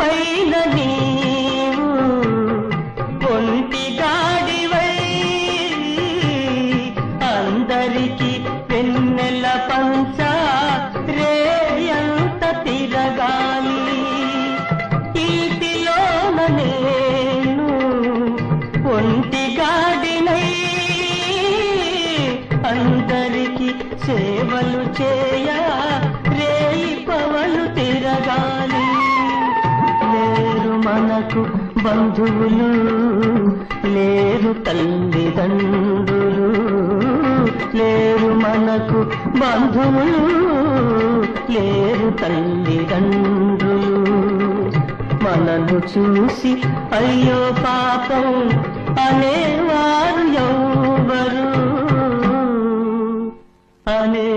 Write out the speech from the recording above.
పైన నీవు ఒంటి గాడివై అందరికి వెన్నెల పంచ రేయంత తిరగాలి ఇంటిలోన నేను ఒంటి గాడినై అందరికి సేవలు చేయ రేయి పవలు తిరగాలి లేరు మనకు బంధువులు లేరు తల్లిదండ్రులు లేరు మనకు బంధువులు లేరు తల్లిదండ్రులు మనను చూసి అయ్యో పాపం అనేవారు ఎవరు అనే